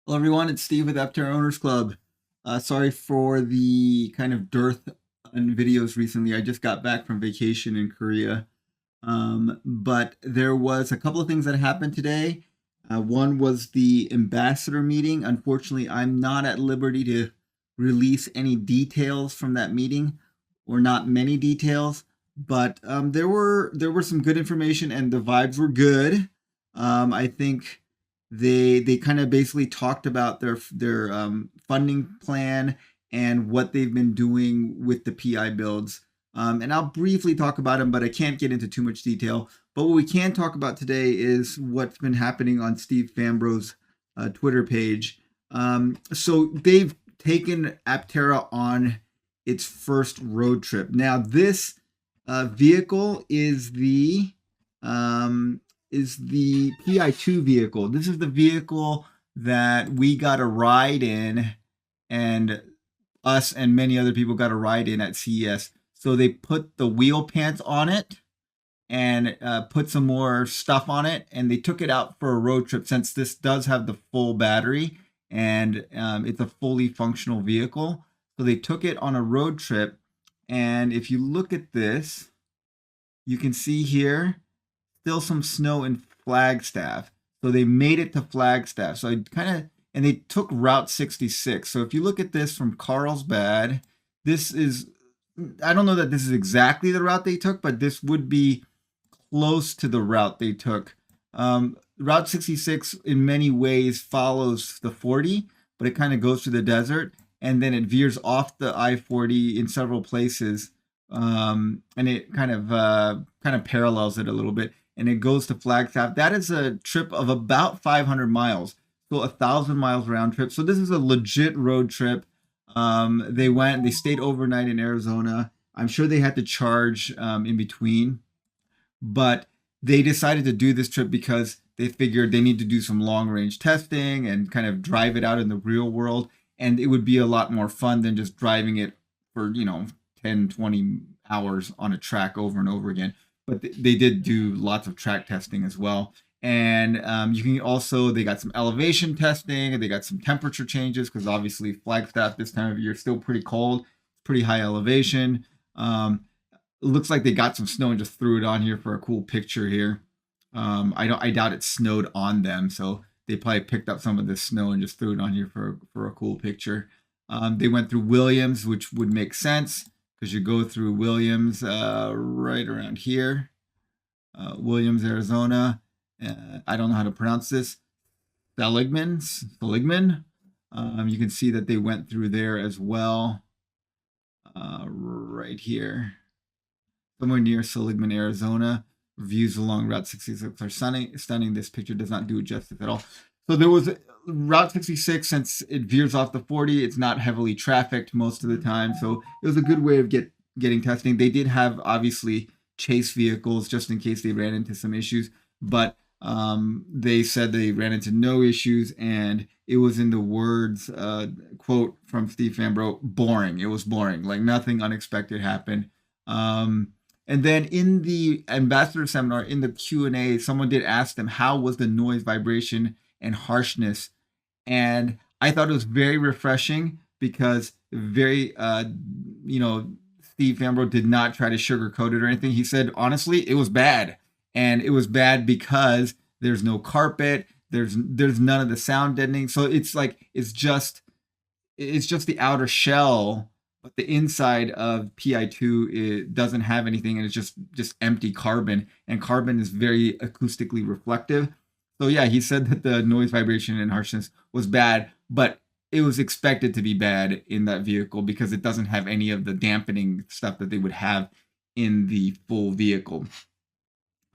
Hello, everyone. It's Steve with Aptera Owners Club. Sorry for the kind of dearth in videos recently. I just got back from vacation in Korea. But there was a couple of things that happened today. One was the ambassador meeting. Unfortunately, I'm not at liberty to release any details from that meeting, or not many details. But there were some good information, and the vibes were good. I think they kind of basically talked about their funding plan and what they've been doing with the PI builds. And I'll briefly talk about them, but I can't get into too much detail. But what we can talk about today is what's been happening on Steve Fambro's Twitter page. So they've taken Aptera on its first road trip. Now, this vehicle is the PI2 vehicle. This is the vehicle that we got a ride in, and us and many other people got a ride in at CES. So they put the wheel pants on it and put some more stuff on it, and they took it out for a road trip since this does have the full battery and it's a fully functional vehicle. So they took it on a road trip, and if you look at this, you can see here still some snow in Flagstaff. So they made it to Flagstaff. So I kind of, and they took Route 66. So if you look at this from Carlsbad, this is, I don't know that this is exactly the route they took, but this would be close to the route they took. Route 66 in many ways follows the 40, but it kind of goes through the desert, and then it veers off the I-40 in several places, and it kind of parallels it a little bit, and it goes to Flagstaff. That is a trip of about 500 miles, so 1,000 miles round trip. So this is a legit road trip. They stayed overnight in Arizona. I'm sure they had to charge in between, but they decided to do this trip because they figured they need to do some long range testing and kind of drive it out in the real world. And it would be a lot more fun than just driving it for, 10, 20 hours on a track over and over again. But they did do lots of track testing as well. And you can also, they got some elevation testing, and they got some temperature changes because obviously Flagstaff this time of year is still pretty cold, pretty high elevation. It looks like they got some snow and just threw it on here for a cool picture here. I doubt it snowed on them, so they probably picked up some of this snow and just threw it on here for a cool picture. They went through Williams, which would make sense because you go through Williams right around here, Williams, Arizona. I don't know how to pronounce this. Seligman. You can see that they went through there as well, right here, somewhere near Seligman, Arizona. Views along Route 66 are stunning. This picture does not do it justice at all. So there was Route 66, since it veers off the 40, it's not heavily trafficked most of the time. So it was a good way of getting testing. They did have, obviously, chase vehicles just in case they ran into some issues. But they said they ran into no issues, and it was, in the words, quote from Steve Fambro, boring. It was boring. Like nothing unexpected happened. And then in the ambassador seminar, in the Q&A, someone did ask them, how was the noise, vibration, and harshness? And I thought it was very refreshing because Steve Fambro did not try to sugarcoat it or anything. He said, honestly, it was bad. And it was bad because there's no carpet, there's none of the sound deadening. So it's just the outer shell, but the inside of PI2, it doesn't have anything, and it's just empty carbon, and carbon is very acoustically reflective. So yeah, he said that the noise, vibration, and harshness was bad, but it was expected to be bad in that vehicle because it doesn't have any of the dampening stuff that they would have in the full vehicle.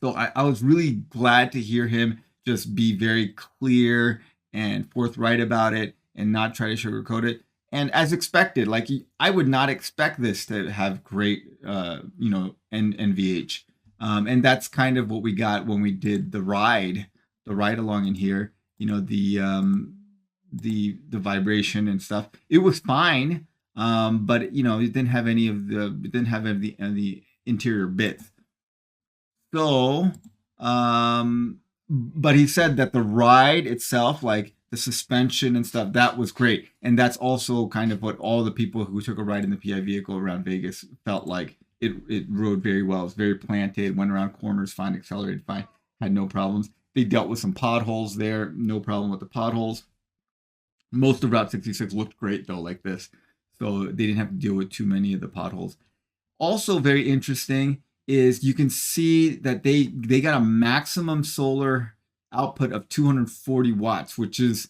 So I was really glad to hear him just be very clear and forthright about it and not try to sugarcoat it. And as expected, like I would not expect this to have great, NVH. And that's kind of what we got when we did the ride along in here. The vibration and stuff. It was fine, but it didn't have any of the interior bits. So, but he said that the ride itself, like the suspension and stuff, that was great. And that's also kind of what all the people who took a ride in the PI vehicle around Vegas felt like. It rode very well. It was very planted, went around corners fine, accelerated fine, had no problems. They dealt with some potholes there, no problem with the potholes. Most of Route 66 looked great though, like this. So they didn't have to deal with too many of the potholes. Also very interesting is you can see that they got a maximum solar output of 240 watts, which is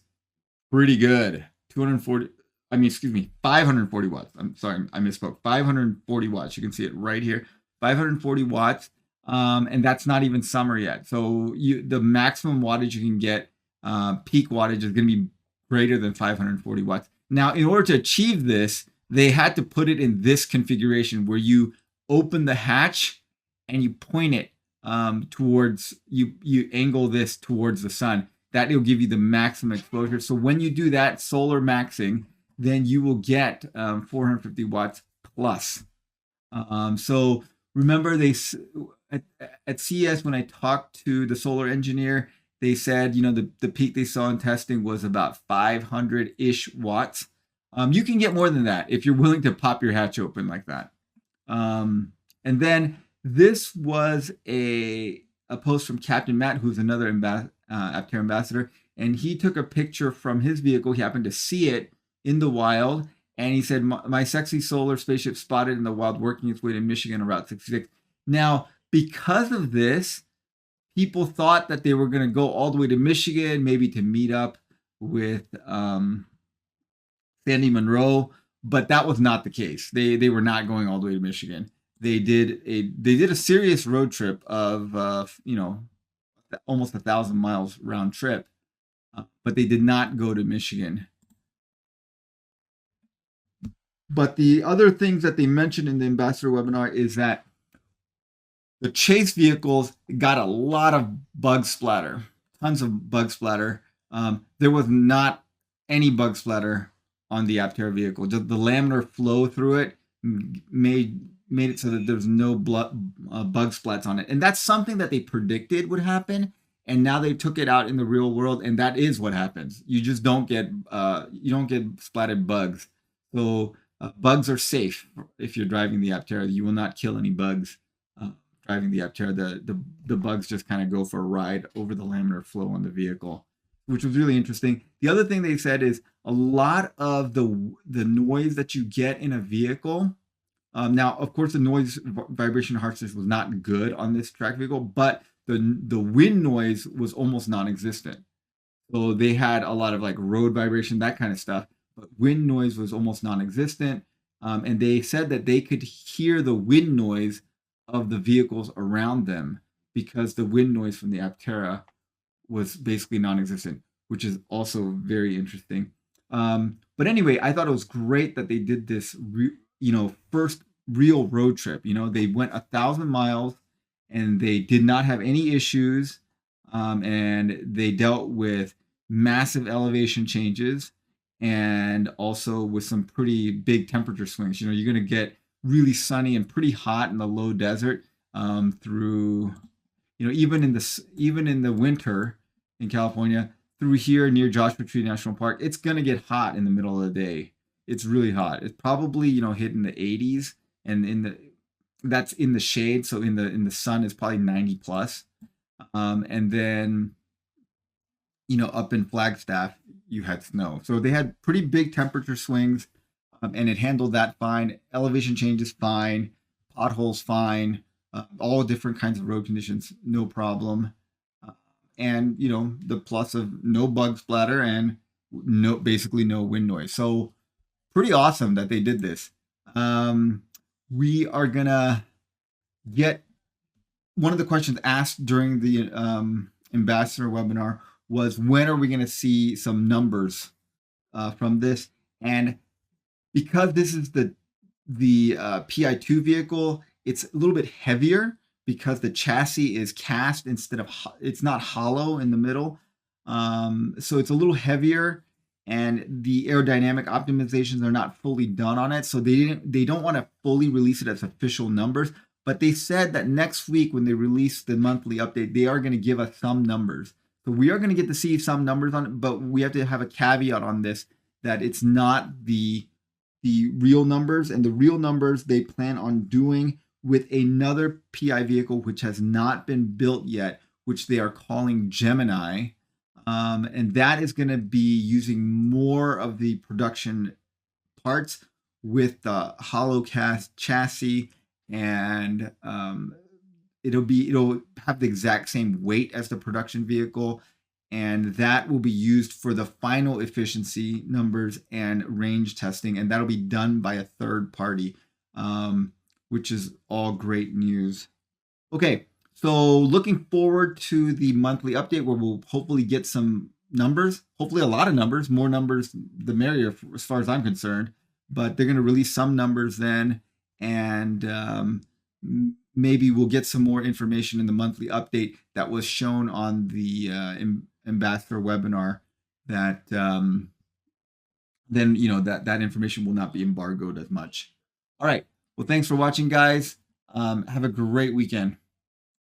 pretty good. 240, I mean, excuse me, 540 watts. I'm sorry, I misspoke. 540 watts. You can see it right here. 540 watts. And that's not even summer yet. So the maximum wattage you can get, peak wattage is going to be greater than 540 watts. Now, in order to achieve this, they had to put it in this configuration where you open the hatch and you point it towards, you angle this towards the sun. That will give you the maximum exposure. So when you do that solar maxing, then you will get 450 watts plus. So remember, they at CES, when I talked to the solar engineer, they said, you know, the peak they saw in testing was about 500-ish watts. You can get more than that if you're willing to pop your hatch open like that. And then this was a post from Captain Matt, who's another Aptera ambassador, and he took a picture from his vehicle. He happened to see it in the wild, and he said, my sexy solar spaceship spotted in the wild working its way to Michigan on Route 66. Now, because of this, people thought that they were going to go all the way to Michigan, maybe to meet up with Sandy Monroe, but that was not the case. They were not going all the way to Michigan. They did a serious road trip of almost 1,000 miles round trip, but they did not go to Michigan. But the other things that they mentioned in the ambassador webinar is that the chase vehicles got a lot of bug splatter, tons of bug splatter. There was not any bug splatter on the Aptera vehicle. Just the laminar flow through it made it so that there's no bug splats on it. And that's something that they predicted would happen. And now they took it out in the real world, and that is what happens. You just don't get splatted bugs. So bugs are safe if you're driving the Aptera. You will not kill any bugs driving the Aptera. The bugs just kind of go for a ride over the laminar flow on the vehicle, which was really interesting. The other thing they said is a lot of the noise that you get in a vehicle. Now, of course, the noise vibration harshness was not good on this track vehicle, but the wind noise was almost non-existent. So they had a lot of like road vibration, that kind of stuff, but wind noise was almost non-existent. And they said that they could hear the wind noise of the vehicles around them because the wind noise from the Aptera was basically non-existent, which is also very interesting. But anyway, I thought it was great that they did this, first real road trip. They went 1,000 miles and they did not have any issues. And they dealt with massive elevation changes and also with some pretty big temperature swings. You're going to get really sunny and pretty hot in the low desert through, even in the winter in California, through here near Joshua Tree National Park, it's going to get hot in the middle of the day. It's really hot. It's probably, hitting the 80s, and that's in the shade. So in the sun is probably 90 plus. And then, up in Flagstaff, you had snow. So they had pretty big temperature swings, and it handled that fine. Elevation changes fine, potholes fine, all different kinds of road conditions, no problem. And the plus of no bug splatter and basically no wind noise. So pretty awesome that they did this. We are gonna get one of the questions asked during the ambassador webinar was, when are we going to see some numbers from this? And because this is the PI2 vehicle, it's a little bit heavier because the chassis is cast instead of, it's not hollow in the middle. So it's a little heavier, and the aerodynamic optimizations are not fully done on it. So they don't want to fully release it as official numbers. But they said that next week when they release the monthly update, they are going to give us some numbers. So we are going to get to see some numbers on it, but we have to have a caveat on this that it's not the real numbers, and the real numbers they plan on doing with another PI vehicle which has not been built yet, which they are calling Gemini. And that is going to be using more of the production parts with the hollow cast chassis, and it'll have the exact same weight as the production vehicle, and that will be used for the final efficiency numbers and range testing, and that'll be done by a third party, which is all great news. Okay, so looking forward to the monthly update where we'll hopefully get some numbers, hopefully a lot of numbers, more numbers the merrier as far as I'm concerned. But they're going to release some numbers then, and maybe we'll get some more information in the monthly update that was shown on the ambassador webinar. That then that information will not be embargoed as much. All right. Well, thanks for watching, guys. Have a great weekend.